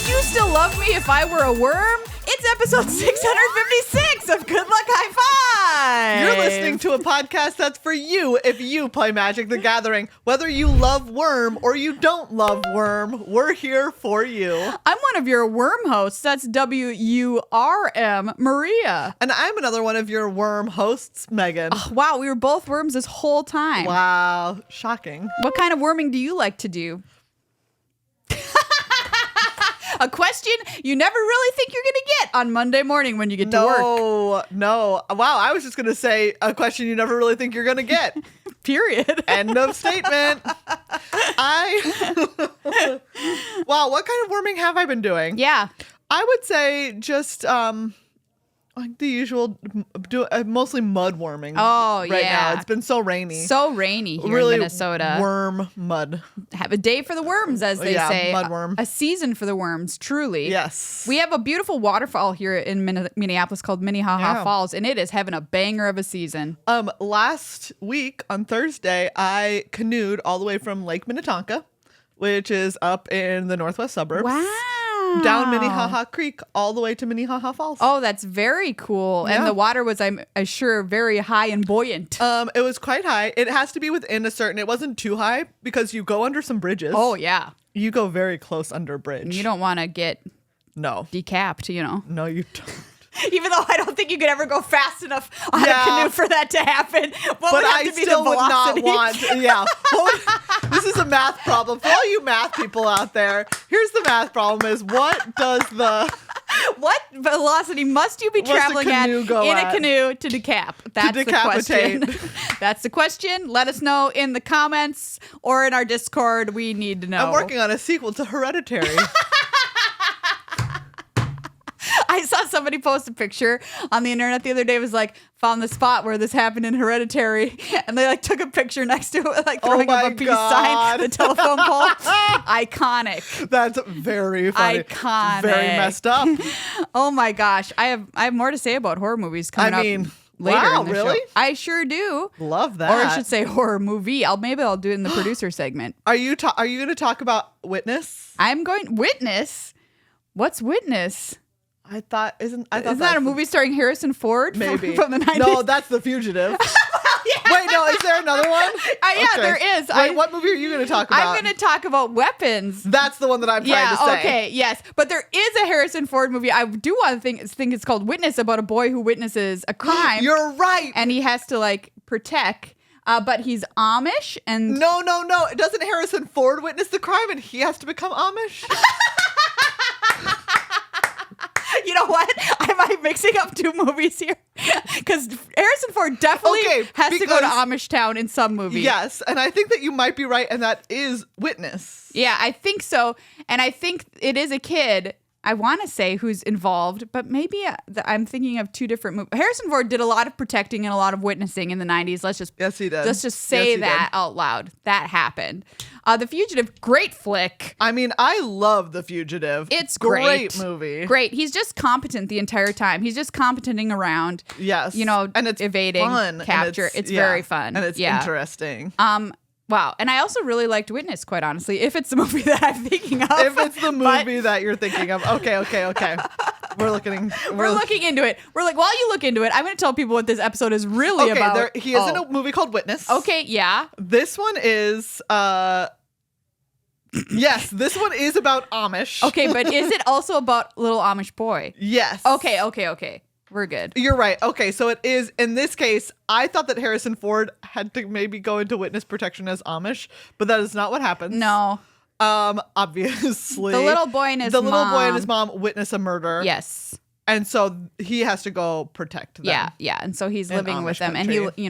Would you still love me if I were a worm? It's episode 656 of Good Luck High Five. You're listening to a podcast that's for you if you play Magic the Gathering. Whether you love Worm or you don't love Worm, we're here for you. I'm one of your worm hosts. That's WURM, Maria. And I'm another one of your Worm hosts, Megan. Oh, wow, we were both worms this whole time. Wow, shocking. What kind of worming do you like to do? A question you never really think you're going to get on Monday morning when you get to work. No. Wow, I was just going to say a question you never really think you're going to get. Period. End of statement. Wow, what kind of worming have I been doing? Yeah. I would say just like the usual, mostly mud worming. Oh, right yeah. now. It's been so rainy. So rainy here really in Minnesota. Worm mud. Have a day for the worms, as they say. Mudworm. A season for the worms, truly. Yes. We have a beautiful waterfall here in Minneapolis called Minnehaha Falls, and it is having a banger of a season. Last week on Thursday, I canoed all the way from Lake Minnetonka, which is up in the northwest suburbs. Wow. Down Minnehaha Creek all the way to Minnehaha Falls. Oh, that's very cool. Yeah. And the water was, I'm sure, very high and buoyant. It was quite high. It has to be within a certain, it wasn't too high because you go under some bridges. Oh, yeah. You go very close under a bridge. You don't want to get decapped, No, you don't. Even though I don't think you could ever go fast enough on a canoe for that to happen. What would have to be the velocity? Would not want, this is a math problem. For all you math people out there, here's the math problem is what velocity must you be traveling at in a canoe to decap? That's the question. That's the question. Let us know in the comments or in our Discord. We need to know. I'm working on a sequel to Hereditary. I saw somebody post a picture on the internet the other day. It was like, found the spot where this happened in Hereditary. And they took a picture next to it, throwing up a peace sign, the telephone pole. Iconic. That's very funny. Iconic. Very messed up. Oh my gosh. I have more to say about horror movies coming up later in the show. I sure do. Love that. Or I should say horror movie. Maybe I'll do it in the producer segment. Are you going to talk about Witness? I'm going Witness. What's Witness? Isn't that a movie starring Harrison Ford? Maybe from the 90s? No, that's The Fugitive. Wait, no, is there another one? Yeah, okay. There is. Wait, what movie are you going to talk about? I'm going to talk about Weapons. That's the one that I'm trying to say. Okay, yes. But there is a Harrison Ford movie. I do want to think it's called Witness, about a boy who witnesses a crime. You're right. And he has to protect. But he's Amish and... No. Doesn't Harrison Ford witness the crime and he has to become Amish? You know what? Am I mixing up two movies here? Because Harrison Ford definitely has to go to Amish Town in some movie. Yes, and I think that you might be right, and that is Witness. Yeah, I think so. And I think it is a kid, I want to say, who's involved, but maybe I'm thinking of two different movies. Harrison Ford did a lot of protecting and a lot of witnessing in the 90s. Yes, he did. Let's just say that out loud. That happened. The Fugitive, great flick. I mean, I love The Fugitive. It's great. Great movie. Great. He's just competent the entire time. He's just competenting around. Yes. And it's evading, fun, capture. It's very fun. And it's interesting. Wow. And I also really liked Witness, quite honestly, if it's the movie that I'm thinking of. If it's the movie that you're thinking of. Okay. We're looking into it. We're like, while you look into it, I'm going to tell people what this episode is really about. He is in a movie called Witness. Okay, yeah. This one is... Yes, this one is about Amish. Okay, but is it also about little Amish boy? Yes. Okay. We're good. You're right. Okay, so it is, in this case, I thought that Harrison Ford had to maybe go into witness protection as Amish, but that is not what happens. No. Obviously. The little boy and his mom witness a murder. Yes. And so he has to go protect them. Yeah. And so he's living with them country. and he,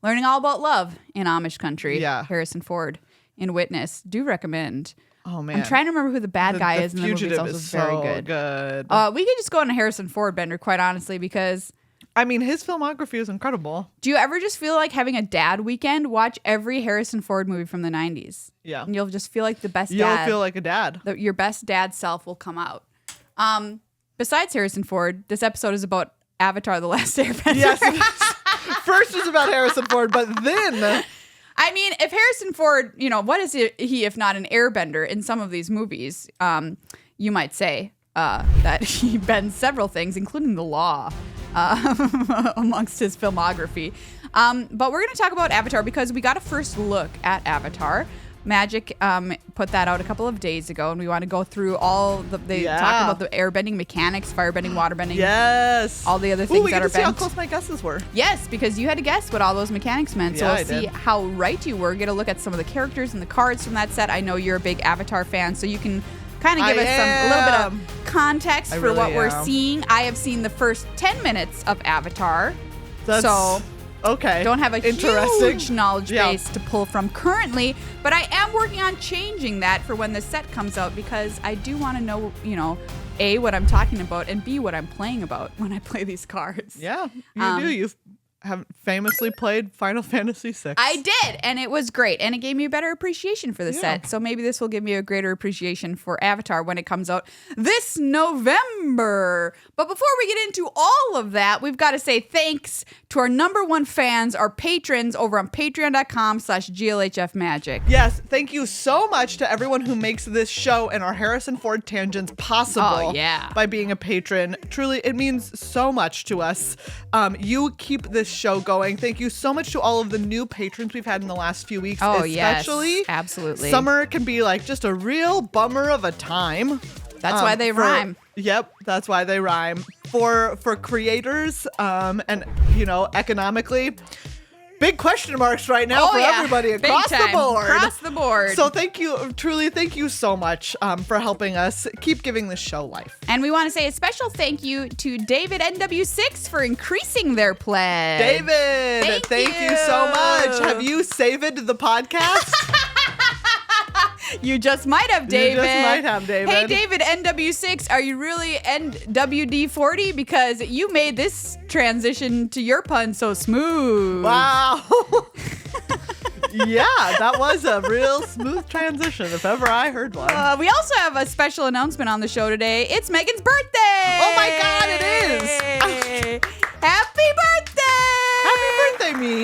learning all about love in Amish country. Yeah. Harrison Ford in Witness. Do recommend. Oh, man. I'm trying to remember who the bad guy is in the movie. It's also very good. We could just go on a Harrison Ford bender, quite honestly, because... I mean, his filmography is incredible. Do you ever just feel like having a dad weekend? Watch every Harrison Ford movie from the 90s. Yeah. And you'll just feel like the best dad. You'll feel like a dad. Your best dad self will come out. Besides Harrison Ford, this episode is about Avatar: The Last Airbender. Yes. First is about Harrison Ford, but then... I mean, if Harrison Ford, what is he if not an airbender in some of these movies? you might say that he bends several things, including the law, amongst his filmography. But we're going to talk about Avatar because we got a first look at Avatar. Magic put that out a couple of days ago, and we want to go through all they talk about the airbending mechanics, firebending, waterbending. Yes. All the other things we that are get to see bent. how close my guesses were. Yes, because you had to guess what all those mechanics meant. So Yeah, we'll I see did. how right you were. Get a look at some of the characters and the cards from that set. I know you're a big Avatar fan, so you can kind of give us a little bit of context for really what we're am. seeing. I have seen the first 10 minutes of Avatar. That's okay. Don't have a huge knowledge Yeah. base to pull from currently, but I am working on changing that for when the set comes out because I do want to know, A, what I'm talking about, and B, what I'm playing about when I play these cards. Yeah, you do. You've famously played Final Fantasy VI. I did, and it was great, and it gave me a better appreciation for the set. So maybe this will give me a greater appreciation for Avatar when it comes out this November. But before we get into all of that, we've got to say thanks to our number one fans, our patrons over on patreon.com/GLHF Magic. Yes, thank you so much to everyone who makes this show and our Harrison Ford tangents possible by being a patron. Truly, it means so much to us. You keep this show going. Thank you so much to all of the new patrons we've had in the last few weeks. Especially, yes, absolutely. Summer can be like just a real bummer of a time. That's why they rhyme. Yep, that's why they rhyme. For creators, and economically, big question marks right now for everybody across the board. Across the board. So thank you so much for helping us keep giving this show life. And we want to say a special thank you to David NW6 for increasing their pledge. David, thank you so much. Have you saved the podcast? You just might have, David. You just might have, David. Hey, David NW6, are you really NWD40? Because you made this transition to your pun so smooth. Wow. Yeah, that was a real smooth transition, if ever I heard one. We also have a special announcement on the show today. It's Megan's birthday. Oh my God, it is. Happy birthday. Happy birthday, me.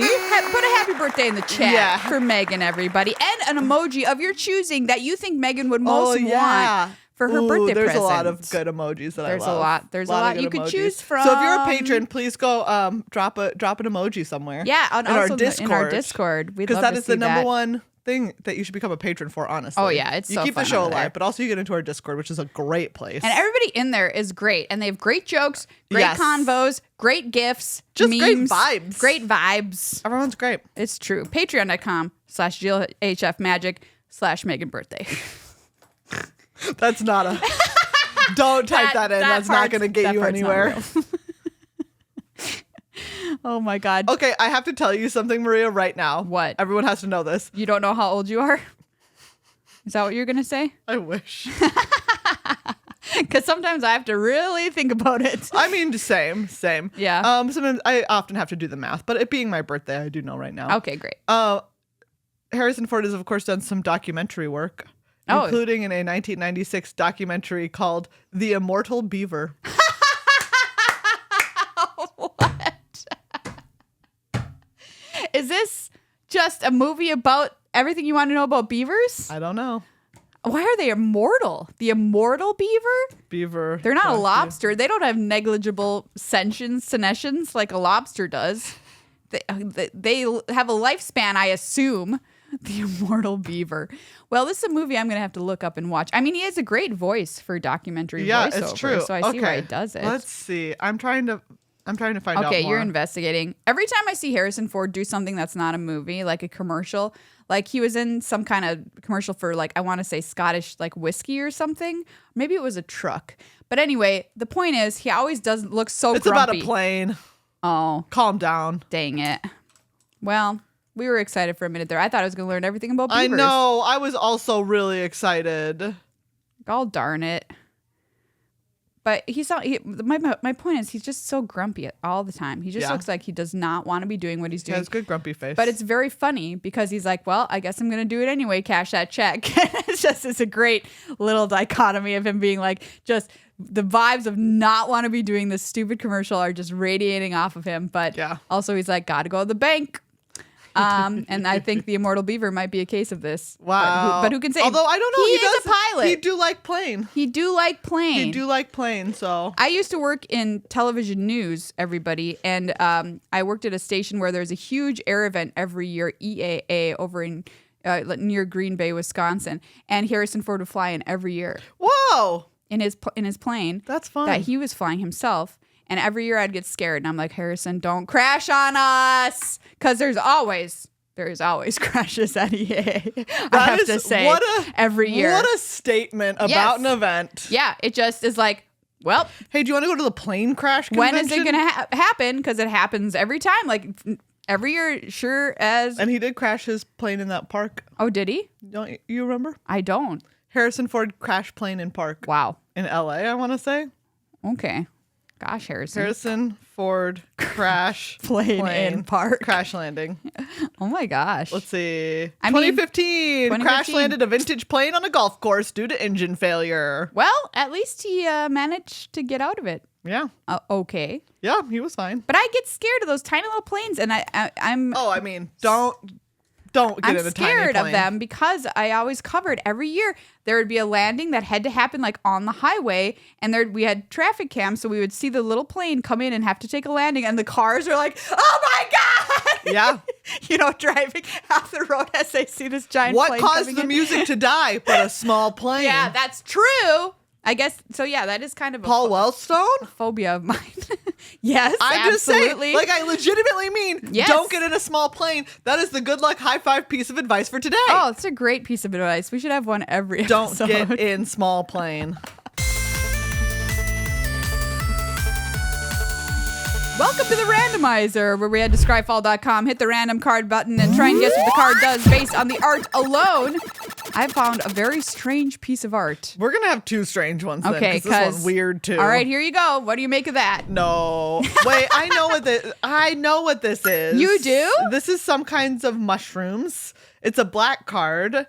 Put a happy birthday in the chat for Megan, everybody. And an emoji of your choosing that you think Megan would most want for her birthday there's present. a lot of good emojis that I love. There's a lot you could choose from. So if you're a patron, please go drop an emoji somewhere. Yeah, in our Discord. In our Discord. Because that is the number one thing that you should become a patron for, honestly. Oh yeah, it's you so keep fun the show over alive, there. but also you get into our Discord, which is a great place. And everybody in there is great, and they have great jokes, great convos, great gifts, just memes, great vibes. Great vibes. Everyone's great. It's true. Patreon.com/GLHF/Megan birthday. That's not a. Don't type that in. That's not going to get you anywhere. Oh my God. Okay, I have to tell you something, Maria, right now. What? Everyone has to know this. You don't know how old you are? Is that what you're going to say? I wish. Because sometimes I have to really think about it. I mean, same. Yeah. Sometimes I often have to do the math, but it being my birthday, I do know right now. Okay, great. Harrison Ford has, of course, done some documentary work, including in a 1996 documentary called The Immortal Beaver. What? Is this just a movie about everything you want to know about beavers? I don't know. Why are they immortal? The immortal beaver? They're not a lobster. They don't have negligible senescence like a lobster does. They have a lifespan, I assume. The immortal beaver. Well, this is a movie I'm going to have to look up and watch. I mean, he has a great voice for documentary voiceover. It's true. So I see why he does it. Let's see. I'm trying to find out more. Okay, you're investigating. Every time I see Harrison Ford do something that's not a movie, like a commercial, like he was in some kind of commercial for, like, I want to say Scottish, like, whiskey or something. Maybe it was a truck. But anyway, the point is he always does look so It's grumpy. about a plane. Oh. Calm down. Dang it. Well, we were excited for a minute there. I thought I was going to learn everything about beavers. I know. I was also really excited. Oh, darn it. But my point is he's just so grumpy all the time. He just looks like he does not want to be doing what he's doing. He has a good grumpy face. But it's very funny because he's like, well, I guess I'm going to do it anyway, cash that check. It's a great little dichotomy of him being like, just the vibes of not want to be doing this stupid commercial are just radiating off of him. But also he's like, got to go to the bank. And I think the Immortal Beaver might be a case of this. Wow. But who can say? Although I don't know. He is a pilot. He do like plane. He do like plane. So I used to work in television news, everybody. And I worked at a station where there's a huge air event every year, EAA, over in near Green Bay, Wisconsin. And Harrison Ford would fly in every year. Whoa. In his plane. That's fun. That he was flying himself. And every year I'd get scared. And I'm like, Harrison, don't crash on us. Because there's always crashes at EA. I have to say, every year. What a statement about an event. Yeah, it just is like, well. Hey, do you want to go to the plane crash convention? When is it going to happen? Because it happens every time. Like, every year, sure as. And he did crash his plane in that park. Oh, did he? Don't you remember? I don't. Harrison Ford crashed plane in park. Wow. In LA, I want to say. Okay. Gosh, Harrison Ford crash plane in park. Crash landing. Oh my gosh. Let's see. 2015. Crash landed a vintage plane on a golf course due to engine failure. Well, at least he managed to get out of it. Yeah. Okay. Yeah, he was fine. But I get scared of those tiny little planes, and I'm. Oh, I mean, don't get in a tiny plane. I'm scared of them because I always covered every year. There would be a landing that had to happen like on the highway, and we had traffic cams, so we would see the little plane come in and have to take a landing, and the cars are like, "Oh my god!" Yeah, driving off the road as they see this giant. What plane caused the music to die? But a small plane. Yeah, that's true. I guess so. Yeah, that is kind of Paul Wellstone phobia of mine. Yes, I'm absolutely. just saying, like I legitimately mean, don't get in a small plane. That is the good luck high five piece of advice for today. Oh, it's a great piece of advice. We should have one every episode. Don't get in small plane. Welcome to the randomizer, where we head to scryfall.com, hit the random card button, and try and guess what the card does based on the art alone. I found a very strange piece of art. We're going to have two strange ones then, okay, because this one's weird too. All right, here you go. What do you make of that? No. Wait, I know what this is. You do? This is some kinds of mushrooms. It's a black card.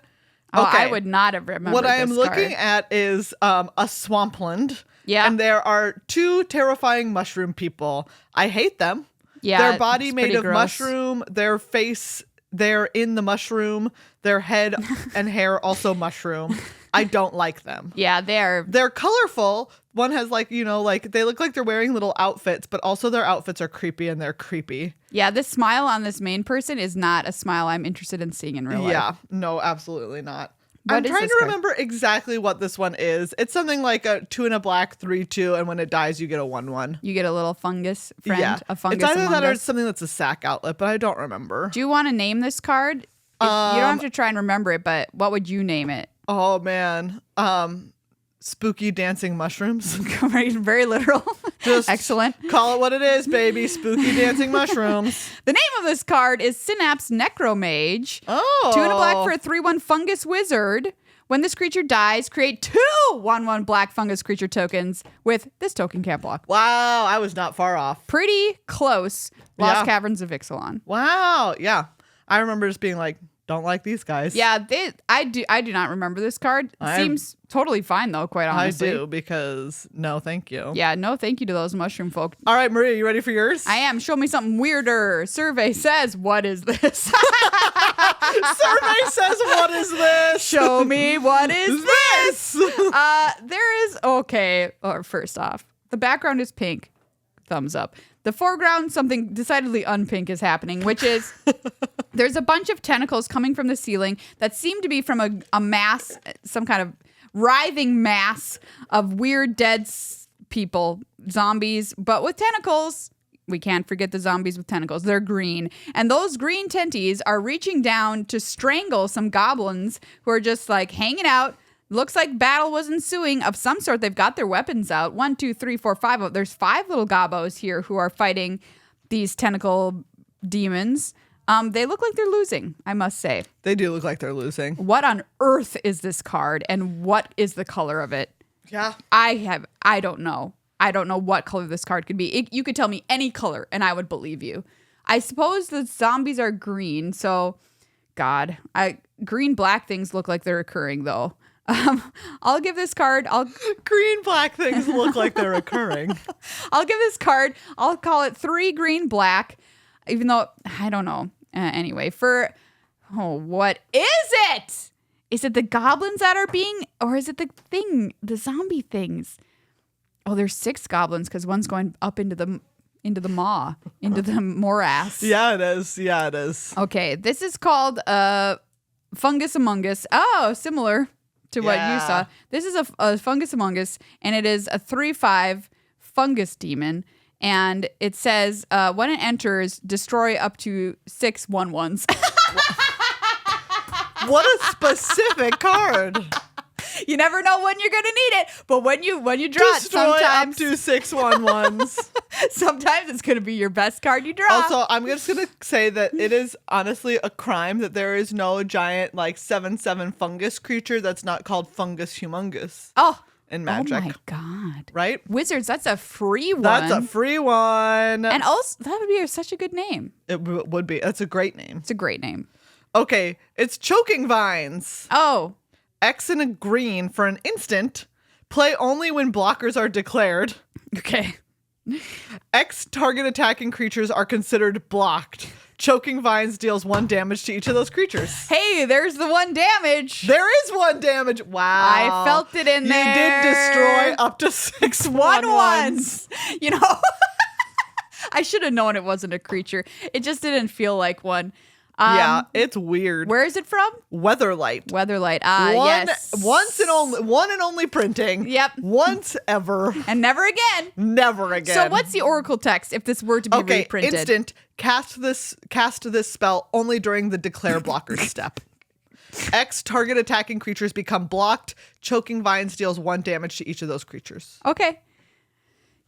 Oh, okay. I would not have remembered what I am this looking card. at is a swampland. Yeah. And there are two terrifying mushroom people. I hate them. Yeah. Their body made of gross. mushroom, their face, they're in the mushroom, their head and hair also mushroom. I don't like them. Yeah, they're colorful. One has like they look like they're wearing little outfits, but also their outfits are creepy and they're creepy. Yeah, this smile on this main person is not a smile I'm interested in seeing in real life. Yeah, no, absolutely not. I'm trying to remember exactly what this one is. It's something like a 2 and a black, 3/2, and when it dies, you get a 1/1. You get a little fungus friend. Yeah, a fungus. It's either that or it's something that's a sack outlet, but I don't remember. Do you want to name this card? You don't have to try and remember it, but what would you name it? Oh man, spooky dancing mushrooms. Very literal. Just excellent. Call it what it is, baby. Spooky dancing mushrooms. The name of this card is Synapse Necromage. Oh. 2 and a black for a 3/1 fungus wizard. When this creature dies, create 2 1/1 black fungus creature tokens with this token can't block. Wow, I was not far off. Pretty close. Lost Caverns of Ixalan. Wow, yeah. I remember just being like, don't like these guys. Yeah, I do not remember this card. Seems totally fine though, quite honestly. I do, because no thank you. Yeah, no thank you to those mushroom folk. All right, Maria, you ready for yours? I am. Show me something weirder. Survey says, what is this? Survey says, what is this? Show me what is this? There is, okay, or first off, the background is pink. Thumbs up. The foreground, something decidedly unpink is happening, which is there's a bunch of tentacles coming from the ceiling that seem to be from a mass, some kind of writhing mass of weird dead people, zombies, but with tentacles. We can't forget the zombies with tentacles. They're green. And those green tenties are reaching down to strangle some goblins who are just like hanging out. Looks like battle was ensuing of some sort. They've got their weapons out. 1, 2, 3, 4, 5. There's 5 little gobbos here who are fighting these tentacle demons. They look like they're losing, I must say. They do look like they're losing. What on earth is this card, and what is the color of it? Yeah. I don't know. I don't know what color this card could be. You could tell me any color, and I would believe you. I suppose the zombies are green, so God. Green-black things look like they're occurring, though. I'll give this card. Green black things look like they're occurring. I'll give this card. I'll call it 3 green black, even though I don't know. Anyway, what is it? Is it the goblins that are being, or is it the zombie things? Oh, there's 6 goblins because one's going up into the morass. Yeah, it is. Okay, this is called Fungus Among Us. Oh, similar to what you saw. This is a Fungus Among Us, and it is a 3/5 fungus demon. And it says, when it enters, destroy up to 6 1/1s. What a specific card. You never know when you're gonna need it, but when you draw destroy it, sometimes up to 6 1/1s. sometimes it's gonna be your best card you draw. Also, I'm just gonna say that it is honestly a crime that there is no giant 7/7 fungus creature that's not called Fungus Humongous. In Magic. Oh my god. Right? Wizards, that's a free one. That's a free one. And also, that would be such a good name. It would be. That's a great name. It's a great name. Okay, it's Choking Vines. Oh. X and a green for an instant. Play only when blockers are declared. Okay. X target attacking creatures are considered blocked. Choking Vines deals 1 damage to each of those creatures. Hey, there's the 1 damage. There is 1 damage. Wow. I felt it in there. You did destroy up to 6 1/1s. You know, I should have known it wasn't a creature. It just didn't feel like one. Yeah, it's weird. Where is it from? Weatherlight. Weatherlight. Yes. One and only printing. Yep. Once ever. And never again. Never again. So what's the Oracle text if this were to be reprinted? Instant. Cast this spell only during the declare blocker step. X target attacking creatures become blocked. Choking Vines deals 1 damage to each of those creatures. Okay.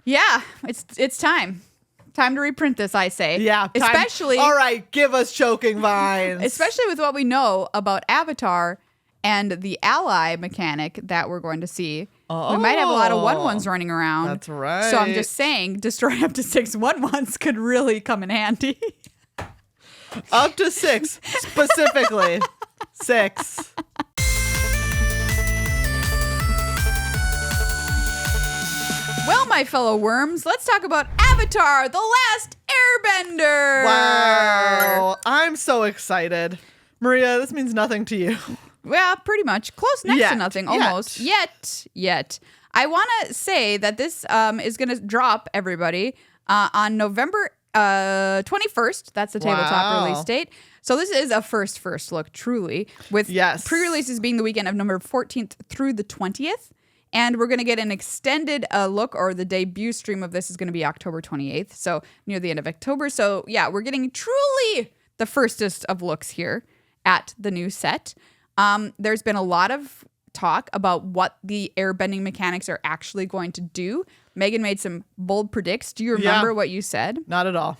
Yeah, it's time. Time to reprint this, I say. Yeah. Especially. All right, give us Choking Vines. Especially with what we know about Avatar and the ally mechanic that we're going to see. Oh, we might have a lot of 1/1s running around. That's right. So I'm just saying, destroy up to 6 1/1s could really come in handy. Up to 6, specifically. 6. Well, my fellow worms, let's talk about Avatar, The Last Airbender. Wow. I'm so excited. Maria, this means nothing to you. Well, pretty much. Close next to nothing, almost. Yet. I want to say that this is going to drop, everybody, on November 21st. That's the tabletop release date. So this is a first look, truly, with pre-releases being the weekend of November 14th through the 20th. And we're going to get an extended look, or the debut stream of this is going to be October 28th, so near the end of October. So yeah, we're getting truly the firstest of looks here at the new set. There's been a lot of talk about what the airbending mechanics are actually going to do. Megan made some bold predicts. Do you remember what you said? Not at all.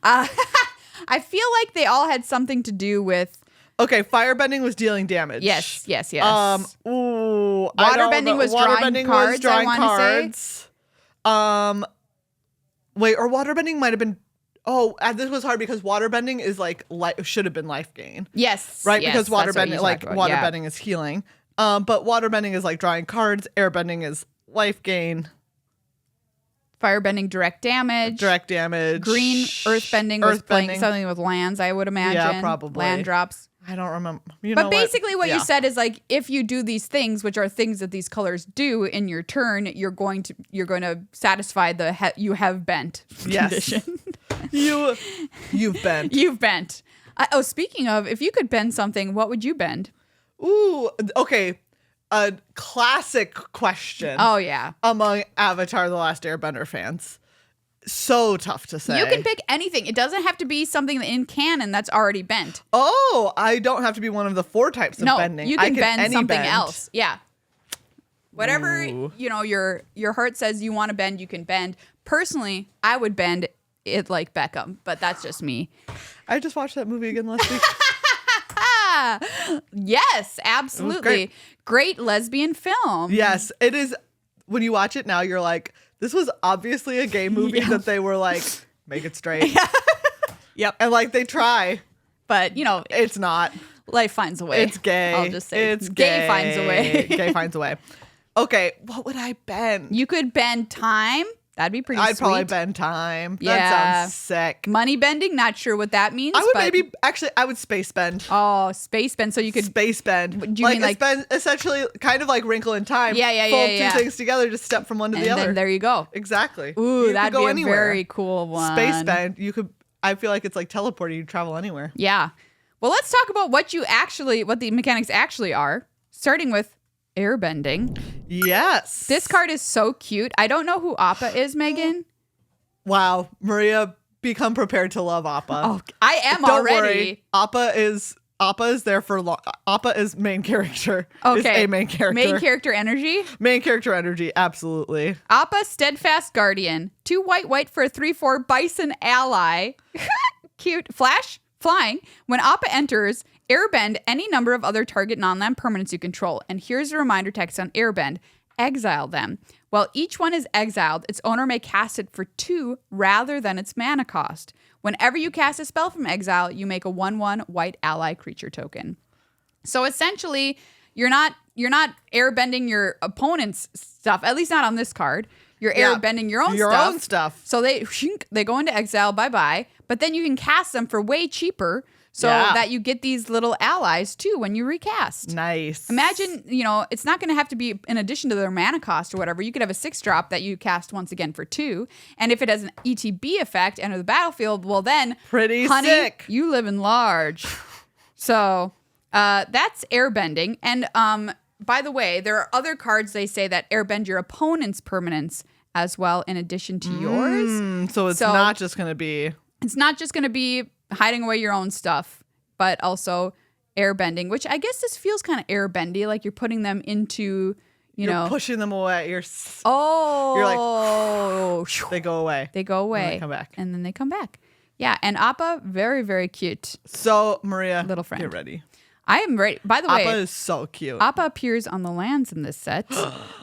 I feel like they all had something to do with... Okay, firebending was dealing damage. Yes. Waterbending was drawing cards, I want to say. Wait, or waterbending might have been... Oh, this was hard because waterbending is should have been life gain. Yes. Right? Yes, because waterbending is healing. But waterbending is drawing cards. Airbending is life gain. Firebending, direct damage. Green earthbending was playing something with lands, I would imagine. Yeah, probably. Land drops. I don't remember. But basically what you said is if you do these things, which are things that these colors do in your turn, you're going to satisfy the you have bent condition. You've bent. You've bent. Speaking of, if you could bend something, what would you bend? Ooh, okay. A classic question. Oh, yeah. Among Avatar: The Last Airbender fans. So tough to say. You can pick anything. It doesn't have to be something in canon that's already bent. Oh, I don't have to be one of the 4 types of bending. You can bend something else. Yeah. Whatever, your heart says you want to bend, you can bend. Personally, I would bend it like Beckham, but that's just me. I just watched that movie again last week. Yes, absolutely. Great lesbian film. Yes, it is. When you watch it now, you're like, this was obviously a gay movie that they were like, make it straight. Yep. And they try. But, it's not. Life finds a way. It's gay. I'll just say it's gay finds a way. Gay finds a way. Okay, what would I bend? You could bend time. That'd be pretty I'd sweet. probably bend time. Yeah. That sounds sick. Money bending, not sure what that means. I would space bend. Oh, space bend. So you could space bend. Do you mean like bend, essentially kind of like Wrinkle in Time. Yeah. Fold two things together, just step from one to the other. And there you go. Exactly. Ooh, that'd be a very cool one. Space bend. I feel like it's like teleporting. You travel anywhere. Yeah. Well, let's talk about what the mechanics actually are, starting with airbending. Yes. This card is so cute. I don't know who Appa is, Megan. Wow, Maria, become prepared to love Appa. Oh, I am Don't already. Worry. Appa is there for long. Appa is main character. Okay. Is a main character. Main character energy. Main character energy, absolutely. Appa, Steadfast Guardian. 2 white for a 3/4 Bison ally. Cute. Flash, flying. When Appa enters, airbend any number of other target non-land permanents you control. And here's a reminder text on airbend. Exile them. While each one is exiled, its owner may cast it for 2 rather than its mana cost. Whenever you cast a spell from exile, you make a 1/1 white ally creature token. So essentially, you're not airbending your opponent's stuff, at least not on this card. You're airbending your own stuff. So they go into exile, bye-bye, but then you can cast them for way cheaper. So that you get these little allies too when you recast. Nice. Imagine, it's not going to have to be in addition to their mana cost or whatever. You could have a 6-drop that you cast once again for 2. And if it has an ETB effect, enter the battlefield, well then, pretty honey, sick. You live in large. So that's airbending. And by the way, there are other cards they say that airbend your opponent's permanents as well in addition to yours. So it's not just going to be... It's not just going to be hiding away your own stuff, but also airbending, which I guess this feels kind of airbendy, like you're putting them into, you're pushing them away. You're like, they go away. They go away. And they come back. And then they come back. Yeah, and Appa, very, very cute. So, Maria, little friend. Get ready. I am ready. By the way, Appa is so cute. Appa appears on the lands in this set.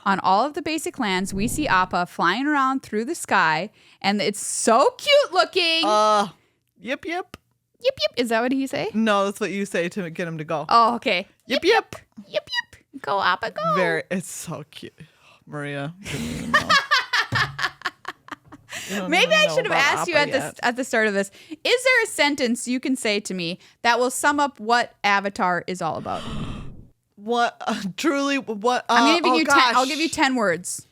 On all of the basic lands, we see Appa flying around through the sky, and it's so cute looking. Yip, yip. Yip, yip. Is that what he say? No, that's what you say to get him to go. Oh, okay. Yip, yip. Yip, yip. Go, Appa, go. It's so cute. Maria. Maybe I should have asked you at the start of this. Is there a sentence you can say to me that will sum up what Avatar is all about? What? Truly, what? I'm giving you 10. I'll give you 10 words.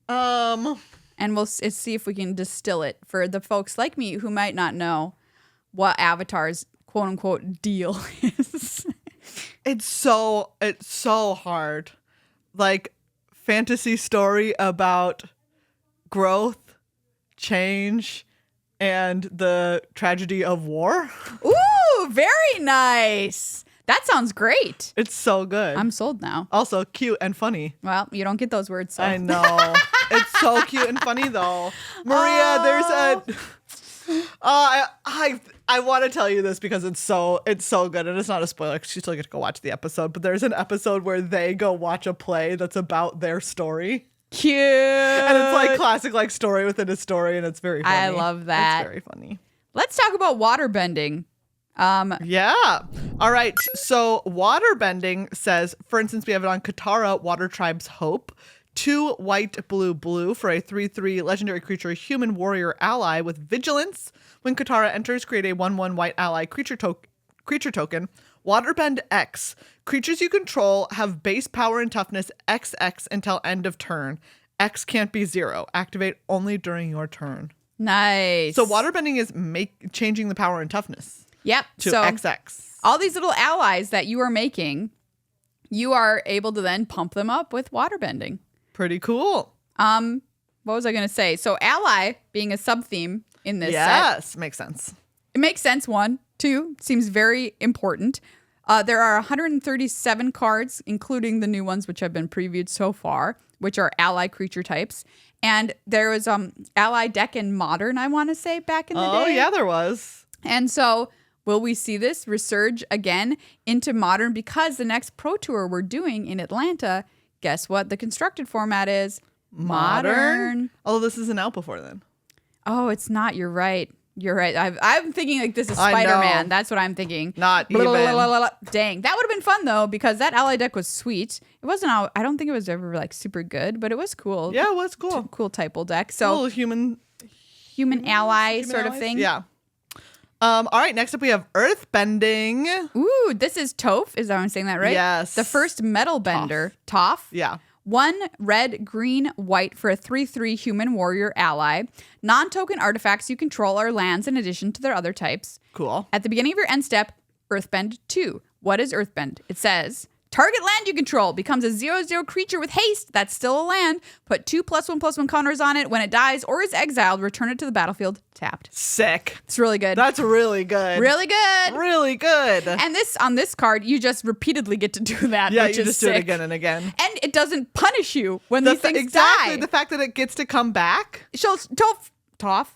And we'll see if we can distill it for the folks like me who might not know what Avatar's quote unquote deal is. It's so hard. Like fantasy story about growth, change, and the tragedy of war. Ooh, very nice. That sounds great. It's so good. I'm sold now. Also cute and funny. Well, you don't get those words. So. I know. It's so cute and funny though. Maria, there's a I want to tell you this because it's so good, and it's not a spoiler because you still get to go watch the episode, but there's an episode where they go watch a play that's about their story. Cute. And it's like classic like story within a story, and it's very funny. I love that. It's very funny. Let's talk about water bending. Yeah. All right. So water bending says, for instance, we have it on Katara, Water Tribe's Hope. 2 white, blue for a 3/3 legendary creature, human warrior ally with vigilance. When Katara enters, create a 1/1 white ally creature token. Waterbend X. Creatures you control have base power and toughness XX until end of turn. X can't be 0. Activate only during your turn. Nice. So waterbending is changing the power and toughness. Yep. To so XX. All these little allies that you are making, you are able to then pump them up with waterbending. Pretty cool. What was I going to say? So ally being a sub-theme in this set. Yes, makes sense. It makes sense. 1, 2, seems very important. There are 137 cards, including the new ones, which have been previewed so far, which are ally creature types. And there was ally deck in Modern, I want to say, back in the day. Oh, yeah, there was. And so will we see this resurge again into Modern? Because the next Pro Tour we're doing in Atlanta, guess what the constructed format is? Modern. Oh, this isn't out before then. Oh, it's not. You're right. You're right. I'm thinking like this is Spider-Man. That's what I'm thinking. Not even. Dang. That would have been fun though, because that ally deck was sweet. It wasn't I don't think it was ever like super good, but it was cool. Yeah, it was cool. Cool typal deck. So little human ally sort of thing. Yeah. All right, next up we have Earthbending. Ooh, this is Toph. Is that I'm saying that right? Yes. The first metal bender, Toph. Yeah. 1 red, green, white for a 3/3 human warrior ally. Non-token artifacts you control are lands in addition to their other types. Cool. At the beginning of your end step, Earthbend 2. What is Earthbend? It says, target land you control becomes a 0/0 creature with haste that's still a land. Put 2 +1/+1 counters on it. When it dies or is exiled, return it to the battlefield tapped. Sick. It's really good. That's really good. Really good. Really good. And on this card, you just repeatedly get to do that. Yeah, which you is just sick. do it again and again. And it doesn't punish you when these things exactly. die. The fact that it gets to come back. Toph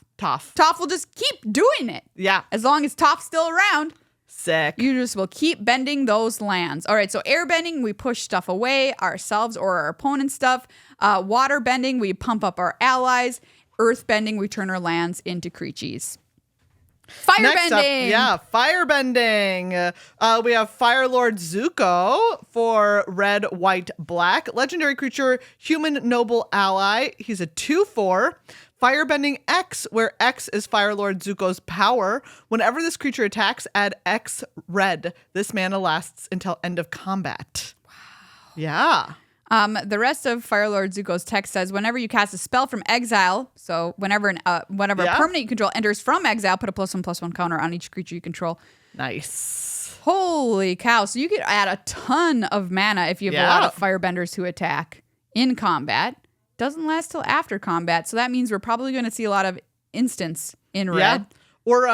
will just keep doing it. Yeah. As long as Toph's still around. Sick. You just will keep bending those lands. All right, so air bending, we push stuff away, ourselves or our opponent's stuff. Water bending, we pump up our allies. Earth bending, we turn our lands into creatures. Fire Next bending. Firebending. We have Fire Lord Zuko for red, white, black. Legendary creature, human noble ally. He's a 2/4. Firebending X, where X is Fire Lord Zuko's power. Whenever this creature attacks, add X red. This mana lasts until end of combat. Wow. Yeah. The rest of Fire Lord Zuko's text says, whenever you cast a spell from exile, so whenever a permanent you control enters from exile, put a +1/+1 counter on each creature you control. Nice. Holy cow. So you could add a ton of mana if you have a lot of firebenders who attack in combat. Doesn't last till after combat, so that means we're probably going to see a lot of instants in red. Or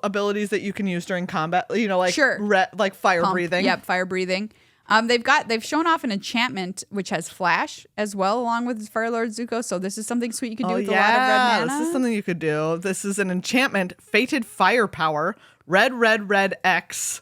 abilities that you can use during combat, like red, like fire breathing. Yep, fire breathing. They've shown off an enchantment which has flash as well, along with Fire Lord Zuko. So this is something sweet you can do with a lot of red mana. This is something you could do. This is an enchantment, Fated Firepower, red X.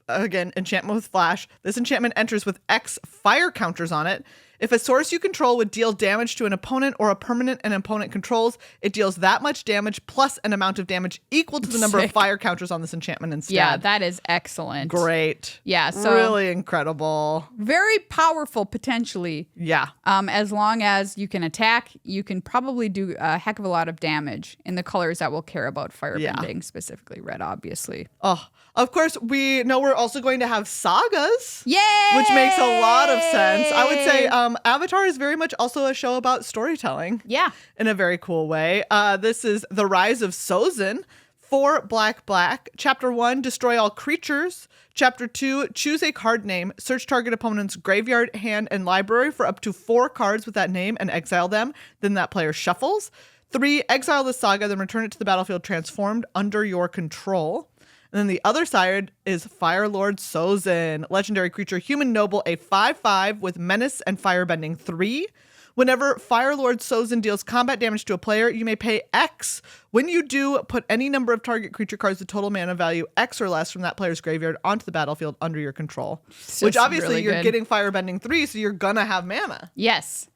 Again, enchantment with flash. This enchantment enters with X fire counters on it. If a source you control would deal damage to an opponent or a permanent an opponent controls, it deals that much damage plus an amount of damage equal to the number of fire counters on this enchantment instead. Yeah, that is excellent. Great. Yeah, so really incredible. Very powerful potentially. Yeah. As long as you can attack, you can probably do a heck of a lot of damage in the colors that we'll care about firebending, specifically red, obviously. Oh, of course, we know we're also going to have sagas. Yay! Which makes a lot of sense. I would say Avatar is very much also a show about storytelling. Yeah. In a very cool way. This is The Rise of Sozin. 4 black. Chapter 1, destroy all creatures. Chapter 2, choose a card name. Search target opponent's graveyard, hand, and library for up to 4 cards with that name and exile them. Then that player shuffles. 3, exile the saga, then return it to the battlefield transformed under your control. And then the other side is Fire Lord Sozin, legendary creature, human noble, a 5/5 with menace and firebending 3. Whenever Fire Lord Sozin deals combat damage to a player, you may pay X. When you do, put any number of target creature cards with total mana value X or less from that player's graveyard onto the battlefield under your control. Which obviously really you're getting firebending 3, so you're gonna have mana. Yes.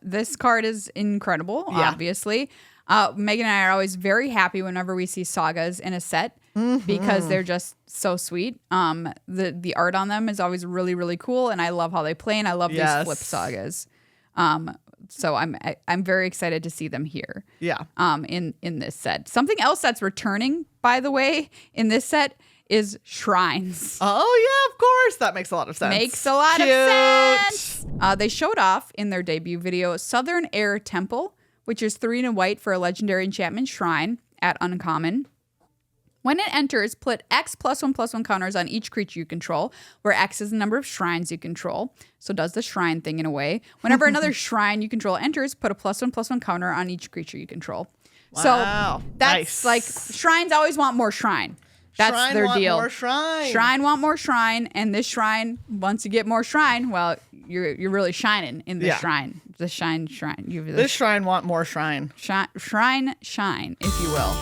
This card is incredible, obviously. Megan and I are always very happy whenever we see sagas in a set. Because they're just so sweet. The art on them is always really, really cool, and I love how they play, and I love these flip sagas. So I'm very excited to see them here. Yeah. In this set. Something else that's returning, by the way, in this set is shrines. Oh yeah, of course. That makes a lot of sense. Makes a lot of sense. They showed off in their debut video Southern Air Temple, which is 3 and a white for a legendary enchantment shrine at uncommon. When it enters, put X +1/+1 counters on each creature you control, where X is the number of shrines you control. So does the shrine thing in a way. Whenever another shrine you control enters, put a +1/+1 counter on each creature you control. Wow. So that's like, shrines always want more shrine. That's shrine their want deal. More shrine. Shrine want more shrine, and this shrine, once you get more shrine, well, you're really shining in this shrine. The shrine. This shrine want more shrine. Shrine shine, if you will.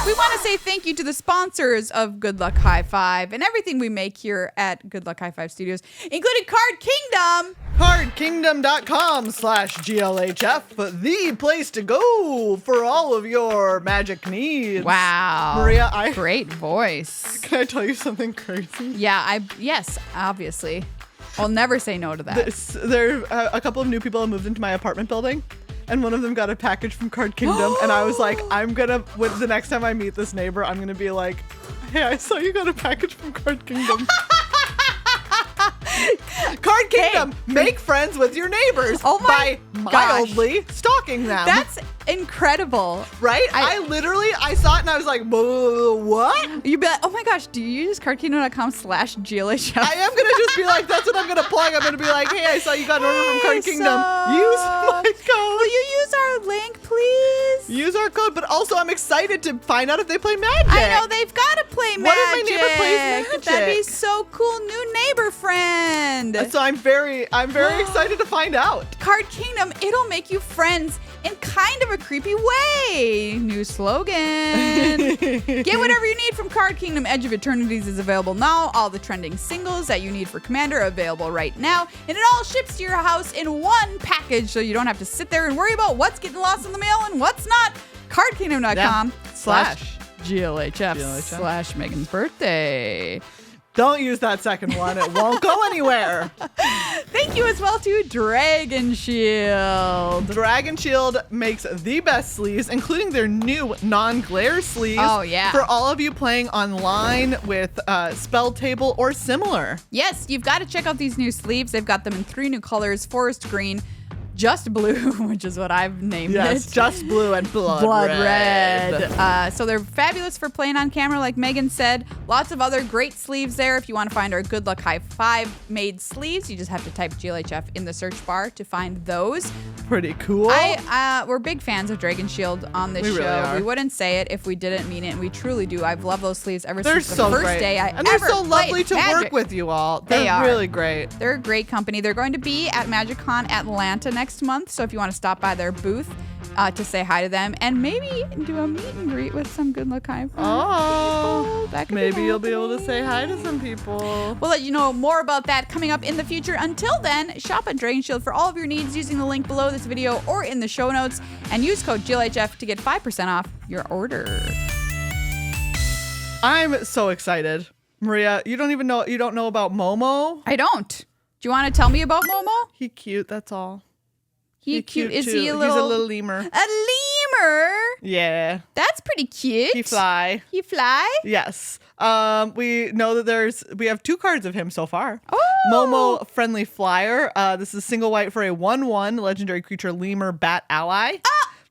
We want to say thank you to the sponsors of Good Luck High Five and everything we make here at Good Luck High Five Studios, including Card Kingdom. cardkingdom.com/GLHF, the place to go for all of your magic needs. Wow. Maria, great voice. Can I tell you something crazy? Yeah, yes, obviously. I'll never say no to that. There are a couple of new people that moved into my apartment building, and one of them got a package from Card Kingdom, and I was like, the next time I meet this neighbor, I'm gonna be like, hey, I saw you got a package from Card Kingdom. Card Kingdom, make friends with your neighbors by mildly stalking them. That's incredible. Right? I saw it and I was like, what? You'd be like, oh my gosh, do you use cardkingdom.com/GLHF? I am going to just be like, that's what I'm going to plug. I'm going to be like, hey, I saw you got an order from Card Kingdom. Use my code. Will you use our link, please? Use our code, but also I'm excited to find out if they play Magic. I know, they've got to play Magic. What if my neighbor plays Magic? That'd be so cool. New neighbor friend. So I'm very excited to find out. Card Kingdom, it'll make you friends in kind of a creepy way. New slogan. Get whatever you need from Card Kingdom. Edge of Eternities is available now. All the trending singles that you need for Commander are available right now. And it all ships to your house in one package, so you don't have to sit there and worry about what's getting lost in the mail and what's not. cardkingdom.com/GLHF/Megan's birthday. Don't use that second one. It won't go anywhere. Thank you as well to Dragon Shield. Dragon Shield makes the best sleeves, including their new non-glare sleeves. Oh, yeah. For all of you playing online with Spell Table or similar. Yes, you've got to check out these new sleeves. They've got them in 3 new colors: Forest Green, Just Blue, which is what I've named it. Yes, Just Blue and Blood Red. So they're fabulous for playing on camera, like Megan said. Lots of other great sleeves there. If you want to find our Good Luck High Five made sleeves, you just have to type GLHF in the search bar to find those. Pretty cool. We're big fans of Dragon Shield on this show. Really are. We wouldn't say it if we didn't mean it, and we truly do. I've loved those sleeves ever They're since so the first great. day I and ever they're so lovely played to Magic. work with you all. They are really great. They're a great company. They're going to be at MagicCon Atlanta next month, so if you want to stop by their booth to say hi to them and maybe do a meet and greet with some Good Luck High Oh, that could maybe you'll be able to say hi to some people. We'll let you know more about that coming up in the future. Until then, shop at Dragon Shield for all of your needs using the link below this video or in the show notes, and use code GLHF to get 5% off your order. I'm so excited. Maria, you don't know about Momo? I don't. Do you want to tell me about Momo? He cute, that's all. He cute. Is too. he a little? He's a little lemur. A lemur? Yeah. That's pretty cute. He fly. He fly? Yes. We know that we have 2 cards of him so far. Oh. Momo Friendly Flyer. This is single white for a 1/1 legendary creature lemur bat ally.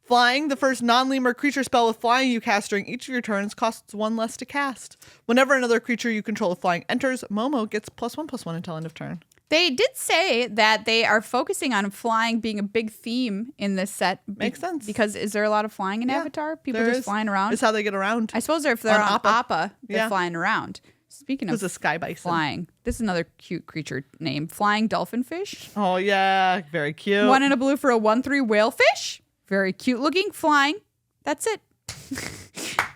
Flying, the first non-lemur creature spell with flying you cast during each of your turns costs 1 less to cast. Whenever another creature you control with flying enters, Momo gets +1/+1 until end of turn. They did say that they are focusing on flying being a big theme in this set. Makes sense. Because is there a lot of flying in Avatar? People just flying around? It's how they get around. I suppose if they're on Appa, they're flying around. Speaking of a sky bison. Flying, this is another cute creature name. Flying Dolphinfish. Oh, yeah. Very cute. 1 and a blue for a 1/3 whalefish. Very cute looking. Flying. That's it.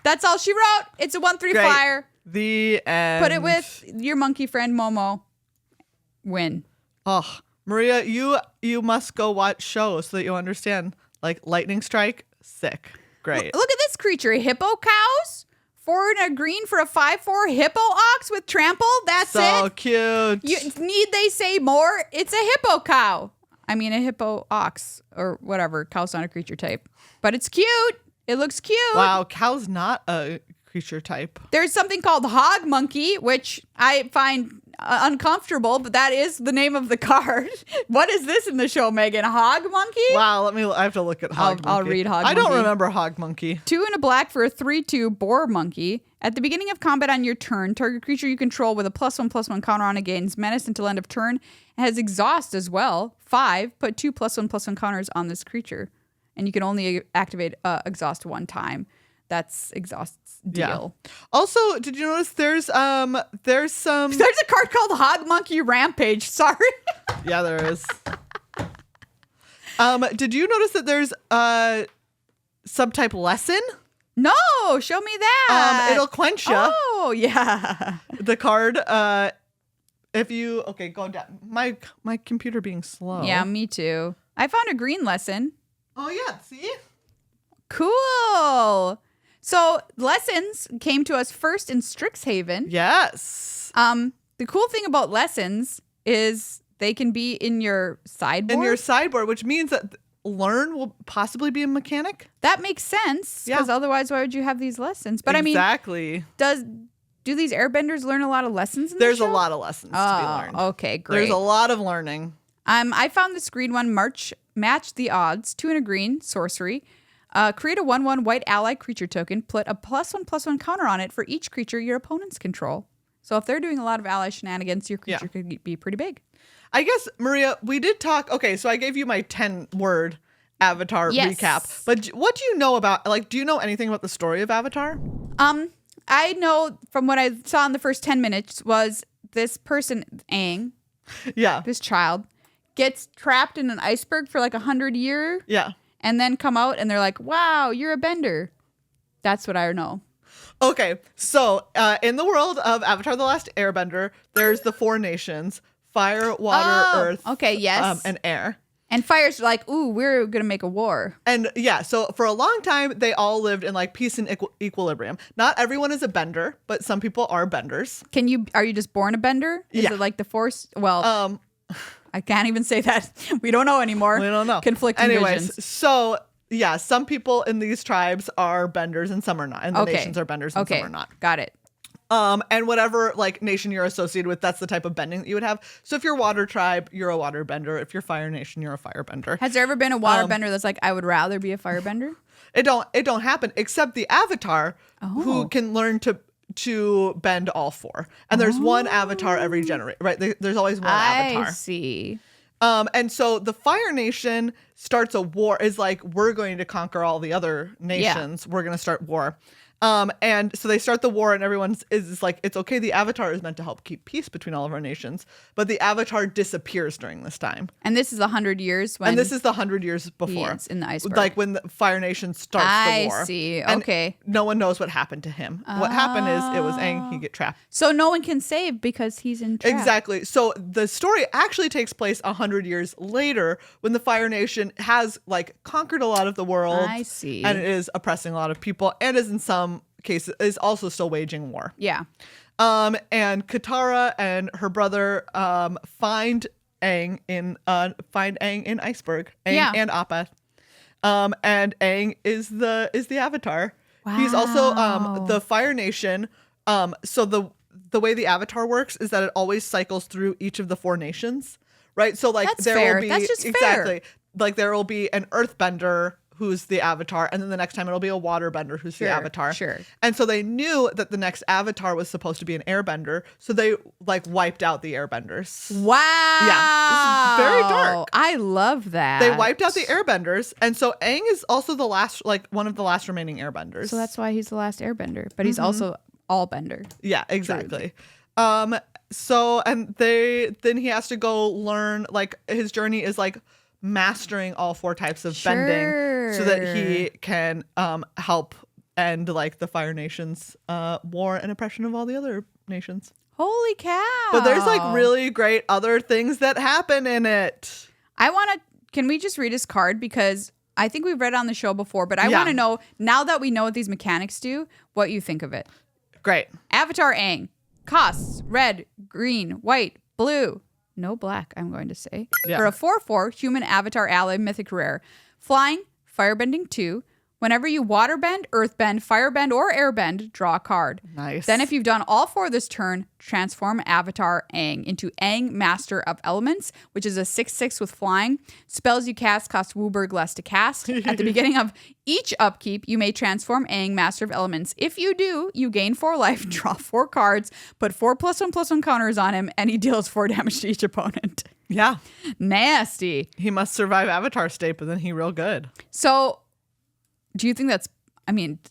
That's all she wrote. It's a 1/3 flyer. The end. Put it with your monkey friend Momo. Win. Oh, Maria, you must go watch shows so that you understand. Like Lightning Strike, sick. Great. Look at this creature. Hippo cows. 4 and a green for a 5/4 hippo ox with trample. That's it. So cute. Need they say more? It's a hippo cow. I mean, a hippo ox or whatever. Cow's not a creature type. But it's cute. It looks cute. Wow, cow's not a creature type. There's something called hog monkey, which I find uncomfortable, but that is the name of the card. What is this in the show, Megan? Hog monkey? Wow, I have to look at hog monkey. I'll read hog monkey. I don't remember hog monkey. 2 and a black for a 3/2 boar monkey. At the beginning of combat on your turn, target creature you control with a +1/+1 counter on it gains menace until end of turn. It has exhaust as well. 5, put 2 +1/+1 counters on this creature. And you can only activate exhaust 1 time. That's exhaust's deal. Yeah. Also, did you notice there's some There's a card called Hog Monkey Rampage. Sorry. Yeah, there is. Did you notice that there's subtype lesson? No, show me that. It'll quench you. Oh, yeah. The card Go down. My computer being slow. Yeah, me too. I found a green lesson. Oh yeah, see? Cool. So lessons came to us first in Strixhaven. Yes. The cool thing about lessons is they can be in your sideboard. In your sideboard, which means that learn will possibly be a mechanic. That makes sense. Because otherwise, why would you have these lessons? But exactly. Do these airbenders learn a lot of lessons in There's the show? a lot of lessons to be learned. Okay, great. There's a lot of learning. I found this green one, match the odds, 2 and a green, sorcery. Create a 1/1 white ally creature token. Put a +1/+1 counter on it for each creature your opponents control. So if they're doing a lot of ally shenanigans, your creature could be pretty big. I guess, Maria, we did talk. Okay, so I gave you my 10-word Avatar recap. But what do you know about, do you know anything about the story of Avatar? I know from what I saw in the first 10 minutes was this person, Aang, this child, gets trapped in an iceberg for 100 years. Yeah. And then come out and they're like, wow, you're a bender. That's what I know. Okay, so in the world of Avatar The Last Airbender, there's the 4 nations: fire, water, earth, and air. And fire's like, ooh, we're going to make a war. And so for a long time, they all lived in peace and equilibrium. Not everyone is a bender, but some people are benders. Are you just born a bender? Is it like the Force? Well, I can't even say that. We don't know anymore. We don't know. Conflicting visions. So some people in these tribes are benders and some are not. And the nations are benders and some are not. Got it. And whatever nation you're associated with, that's the type of bending that you would have. So if you're water tribe, you're a water bender. If you're fire nation, you're a fire bender. Has there ever been a water bender that's I would rather be a fire bender? It don't happen, except the Avatar who can learn to bend all 4. And there's one Avatar every generation, right? There's always one Avatar. I see. And so the Fire Nation starts a war, is we're going to conquer all the other nations. Yeah. We're going to start war. And so they start the war and everyone is it's okay. The Avatar is meant to help keep peace between all of our nations, but the Avatar disappears during this time. And this is 100 years and this is the 100 years before. He's in the iceberg. When the Fire Nation starts the war. I see. And okay. no one knows what happened to him. What happened is it was Aang, he get trapped. So no one can save because he's in trap. Exactly. So the story actually takes place 100 years later when the Fire Nation has conquered a lot of the world. I see. And it is oppressing a lot of people and is in some cases is also still waging war. Yeah. And Katara and her brother find Aang in Iceberg. Aang and Appa. And Aang is the Avatar. Wow. He's also the Fire Nation. So the way the Avatar works is that it always cycles through each of the 4 nations, right? So that's there fair. will be that's just exactly fair. There will be an Earthbender who's the Avatar, and then the next time it'll be a waterbender who's the Avatar. Sure. And so they knew that the next Avatar was supposed to be an airbender, so they wiped out the airbenders. Wow. Yeah. It's very dark. I love that. They wiped out the airbenders, and so Aang is also the last, one of the last remaining airbenders. So that's why he's the last airbender, but he's also all bender. Yeah, exactly. So and then he has to go learn, his journey is mastering all 4 types of bending so that he can help end the Fire Nation's war and oppression of all the other nations. Holy cow. But there's really great other things that happen in it. Can we just read his card? Because I think we've read it on the show before, but I want to know, now that we know what these mechanics do, what you think of it. Great. Avatar Aang. Costs red, green, white, blue. No black, I'm going to say. Yeah. For a 4/4 human avatar ally mythic rare. Flying, firebending 2. Whenever you waterbend, earthbend, firebend, or airbend, draw a card. Nice. Then if you've done all 4 this turn, transform Avatar Aang into Aang Master of Elements, which is a 6/6 with flying. Spells you cast cost Wooburg less to cast. At the beginning of each upkeep, you may transform Aang Master of Elements. If you do, you gain 4 life, draw 4 cards, put 4 +1/+1 counters on him, and he deals 4 damage to each opponent. Yeah. Nasty. He must survive Avatar state, but then he real good. So... do you think it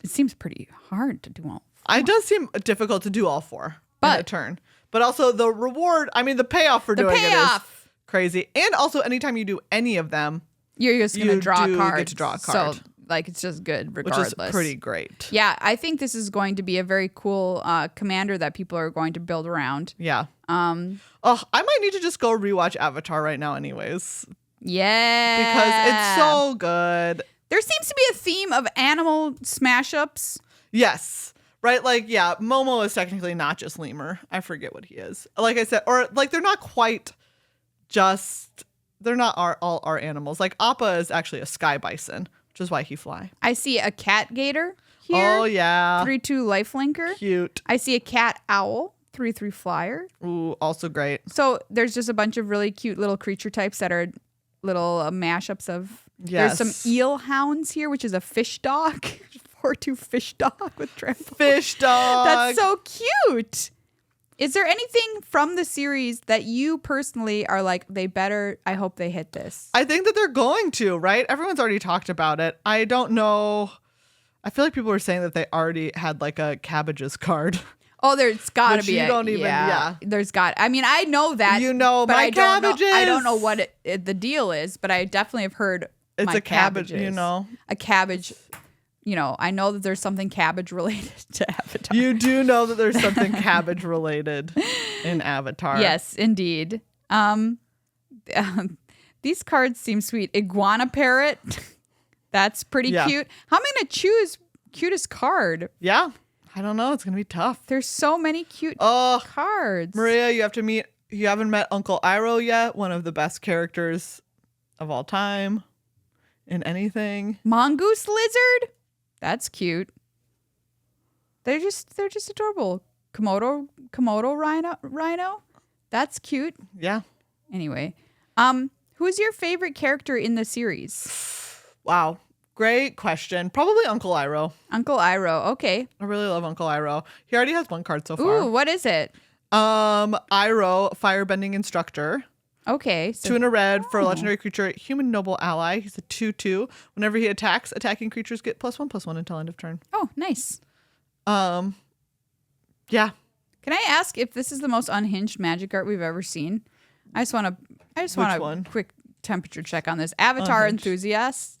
seems pretty hard to do all 4. It does seem difficult to do all 4 in a turn. But also the reward, the payoff for doing it is crazy. And also anytime you do any of them, you're just going to draw a card. Get to draw a card. So it's just good regardless. Which is pretty great. Yeah, I think this is going to be a very cool commander that people are going to build around. Yeah. I might need to just go rewatch Avatar right now anyways. Yeah. Because it's so good. There seems to be a theme of animal smash-ups. Yes. Right? Like, yeah, Momo is technically not just lemur. I forget what he is. Like I said, or like they're not quite just, they're not all our animals. Like Appa is actually a sky bison, which is why he fly. I see a cat gator here. Oh, yeah. 3/2 lifelinker. Cute. I see a cat owl. 3/3 flyer. Ooh, also great. So there's just a bunch of really cute little creature types that are little mashups of. Yes. There's some eel hounds here, which is a fish dog. 4/2 fish dog with trampoline. Fish dog. That's so cute. Is there anything from the series that you personally are like, I hope they hit this? I think that they're going to, right? Everyone's already talked about it. I don't know. I feel like people were saying that they already had like a cabbages card. Oh, there's got to be. You don't even, yeah. There's got. I mean, I know that. You know, but my I don't cabbages. know. I don't know what the deal is, but I definitely have heard. It's a cabbage, you know. A cabbage. You know, I know that there's something cabbage related to Avatar. You do know that there's something cabbage related in Avatar. Yes, indeed. These cards seem sweet. Iguana parrot. That's pretty cute. How am I going to choose cutest card? Yeah. I don't know. It's going to be tough. There's so many cute cards. Maria, you haven't met Uncle Iroh yet. One of the best characters of all time in anything. Mongoose lizard. That's cute. They're just adorable. Komodo rhino. That's cute. Yeah. Anyway, who is your favorite character in the series? Wow. Great question. Probably Uncle Iroh. Uncle Iroh. Okay. I really love Uncle Iroh. He already has one card so far. Ooh, what is it? Iroh, Firebending Instructor. Okay. So 2 and a red for a legendary creature, human noble ally. He's a 2/2. Whenever he attacks, attacking creatures get +1/+1 until end of turn. Oh, nice. Yeah. Can I ask if this is the most unhinged magic art we've ever seen? I just want a quick temperature check on this. Avatar enthusiasts,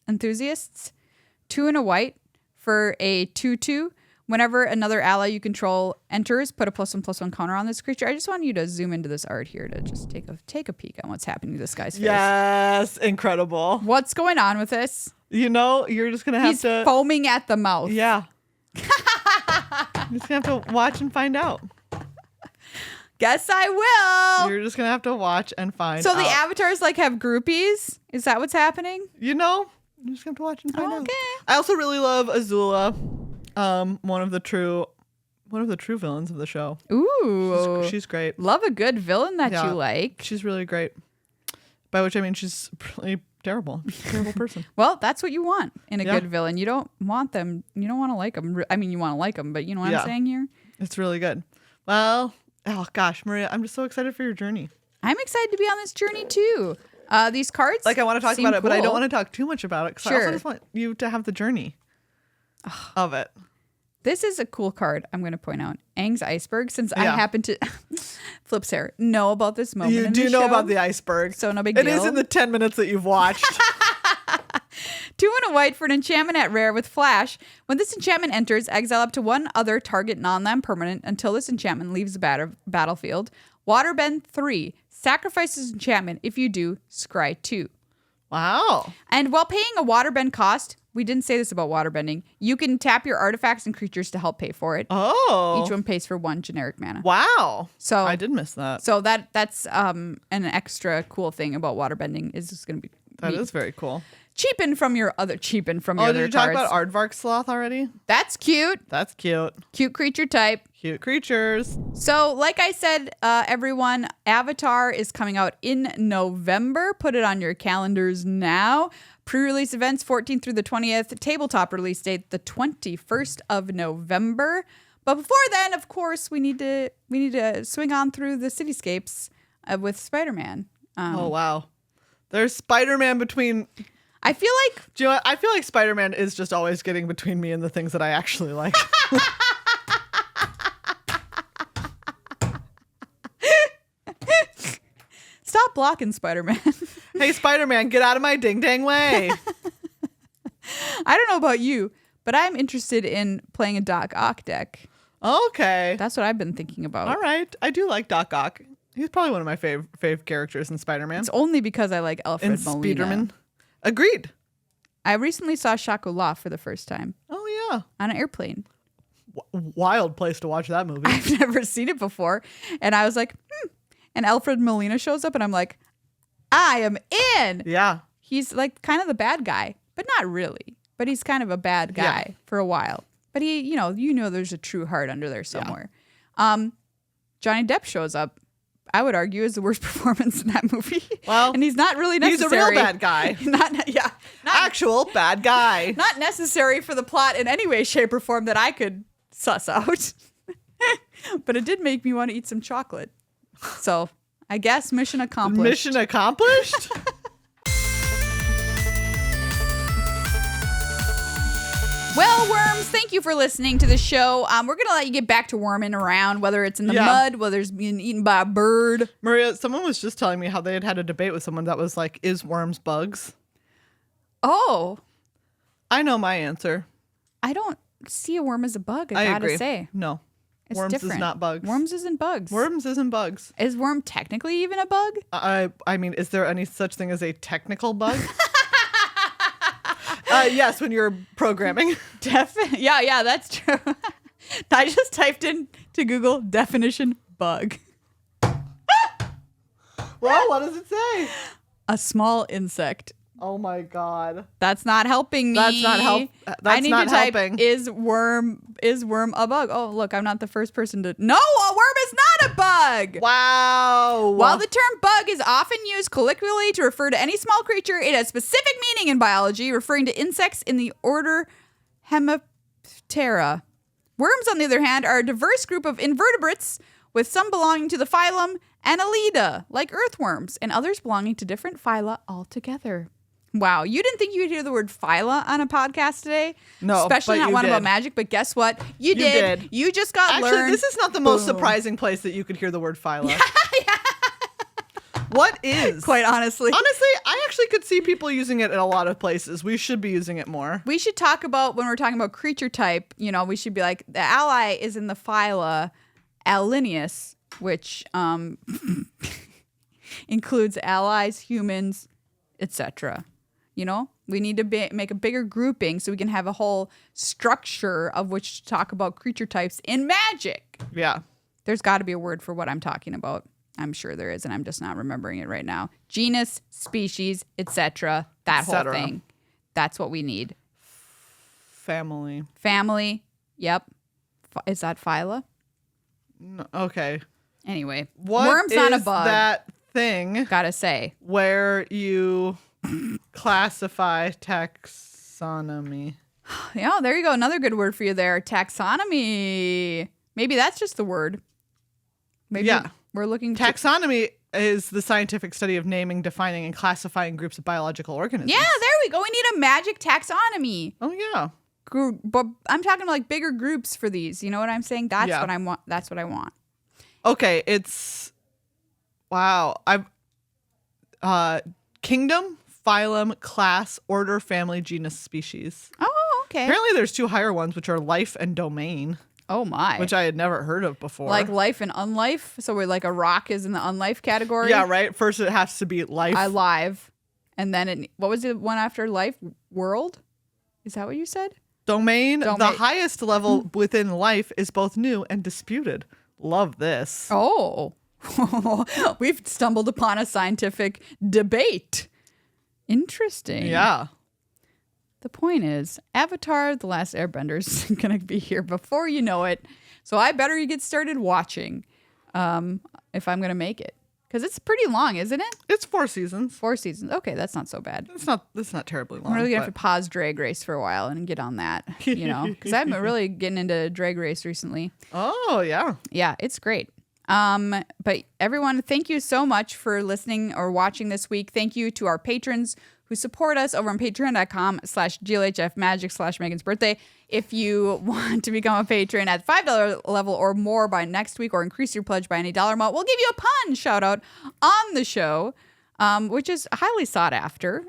2 and a white for a 2/2. Whenever another ally you control enters, put a +1/+1 counter on this creature. I just want you to zoom into this art here to just take a peek on what's happening to this guy's face. Yes, incredible. What's going on with this? You know, you're just gonna have He's foaming at the mouth. Yeah. You're just gonna have to watch and find out. Guess I will. You're just gonna have to watch and find out. So the avatars like have groupies? Is that what's happening? You know, you're just gonna have to watch and find out. Okay. I also really love Azula, one of the true villains of the show. Ooh, she's great. Love a good villain that you like. She's really great. By which I mean she's really terrible. She's a terrible person. Well, that's what you want in a good villain. You don't want them. You don't want to like them. I mean, you want to like them, but you know what I'm saying here? It's really good. Well, oh gosh, Maria, I'm just so excited for your journey. I'm excited to be on this journey too. These cards, I want to talk about it, but I don't want to talk too much about it because I also Sure. just want you to have the journey of it. This is a cool card. I'm going to point out Aang's iceberg, since I happen to flips hair know about this moment. You in do the know show, about the iceberg, so no big deal. It is in the 10 minutes that you've watched. 2 and a white for an enchantment at rare with flash. When this enchantment enters, exile up to one other target non-land permanent until this enchantment leaves the battlefield. Waterbend 3. Sacrifices enchantment. If you do, scry 2. Wow. And while paying a waterbend cost, we didn't say this about waterbending, you can tap your artifacts and creatures to help pay for it. Oh. Each one pays for 1 generic mana. Wow. So I did miss that. So that's an extra cool thing about waterbending is just going to be That is very cool. Cheapen from your other did you cards. talk about Aardvark Sloth already? That's cute. That's cute. Cute creature type. Cute creatures. So, like I said, everyone, Avatar is coming out in November. Put it on your calendars now. Pre-release events 14th through the 20th. Tabletop release date the 21st of November. But before then, of course, we need to swing on through the cityscapes with Spider-Man. Oh wow, there's Spider-Man between. I feel like. Do you know what? I feel like Spider-Man is just always getting between me and the things that I actually like. Stop blocking Spider-Man. Hey, Spider-Man, get out of my ding-dang way. I don't know about you, but I'm interested in playing a Doc Ock deck. Okay. That's what I've been thinking about. All right. I do like Doc Ock. He's probably one of my fave characters in Spider-Man. It's only because I like Alfred Molina. Spiderman. Agreed. I recently saw Shangri-La for the first time. Oh, yeah. On an airplane. Wild place to watch that movie. I've never seen it before. And I was like, And Alfred Molina shows up and I'm like, I am in. Yeah. He's like kind of the bad guy, but not really. But he's kind of a bad guy for a while. But he, you know, there's a true heart under there somewhere. Yeah. Johnny Depp shows up. I would argue is the worst performance in that movie. Well, and he's not really necessary. He's a real bad guy. not actual bad guy. Not necessary for the plot in any way, shape, or form that I could suss out. But it did make me want to eat some chocolate. So I guess mission accomplished. Mission accomplished? Well, worms, thank you for listening to the show. We're going to let you get back to worming around, whether it's in the mud, whether it's being eaten by a bird. Maria, someone was just telling me how they had a debate with someone that was like, is worms bugs? Oh. I know my answer. I don't see a worm as a bug, I gotta agree. say. No. It's worms different. is not bugs. Worms isn't bugs. Worms isn't bugs. Is worm technically even a bug? I mean, is there any such thing as a technical bug? Yes, when you're programming. Yeah, that's true. I just typed in to Google definition bug. Well, what does it say? A small insect. Oh my God. That's not helping me. That's not helping. Is worm a bug? Oh, look, I'm not the first person to. No, a worm is not a bug. Wow. While the term bug is often used colloquially to refer to any small creature, it has specific meaning in biology, referring to insects in the order Hemiptera. Worms, on the other hand, are a diverse group of invertebrates, with some belonging to the phylum Annelida, like earthworms, and others belonging to different phyla altogether. Wow, you didn't think you would hear the word phyla on a podcast today? No, especially not one about magic, but guess what? You did. You just got learned. Actually, this is not the most surprising place that you could hear the word phyla. Yeah. What is? Quite honestly. Honestly, I actually could see people using it in a lot of places. We should be using it more. We should talk about, when we're talking about creature type, we should be like, the ally is in the phyla Allineus, which includes allies, humans, etc. We need to make a bigger grouping so we can have a whole structure of which to talk about creature types in Magic. Yeah. There's got to be a word for what I'm talking about. I'm sure there is, and I'm just not remembering it right now. Genus, species, etc. That whole thing. That's what we need. Family. Yep. Is that phyla? No, okay. Anyway, what worm's not a bug. That thing? Gotta say, where you classify taxonomy. Yeah, there you go. Another good word for you there. Taxonomy. Maybe that's just the word. Maybe we're looking. Taxonomy is the scientific study of naming, defining, and classifying groups of biological organisms. Yeah, there we go. We need a magic taxonomy. Oh yeah. But I'm talking like bigger groups for these. You know what I'm saying? That's what I want. That's what I want. Okay, it's wow. Kingdom, phylum, class, order, family, genus, species. Oh, okay. Apparently there's two higher ones, which are life and domain. Oh my. Which I had never heard of before. Like life and unlife? So we're like a rock is in the unlife category? Yeah, right? First it has to be life. Alive. And then what was the one after life? World? Is that what you said? Domain. The highest level within life is both new and disputed. Love this. Oh. We've stumbled upon a scientific debate. Interesting. Yeah. The point is, Avatar: The Last Airbender is going to be here before you know it. So I better get started watching if I'm going to make it. Because it's pretty long, isn't it? It's 4 seasons. 4 seasons. Okay, that's not so bad. It's not terribly long. I'm really going to have to pause Drag Race for a while and get on that, because I've been really getting into Drag Race recently. Oh, yeah. Yeah, it's great. But everyone, thank you so much for listening or watching this week. Thank you to our patrons who support us over on patreon.com/GLHFmagic/Megan's birthday. If you want to become a patron at $5 level or more by next week, or increase your pledge by any dollar amount, we'll give you a pun shout out on the show, which is highly sought after,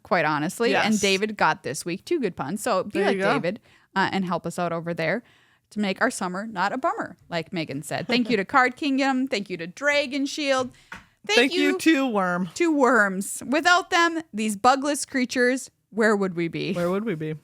quite honestly. Yes. And David got this week 2 good puns. So be like David and help us out over there. to make our summer not a bummer, like Megan said. Thank you to Card Kingdom. Thank you to Dragon Shield. Thank you to Worm. To worms. Without them, these bugless creatures, where would we be? Where would we be?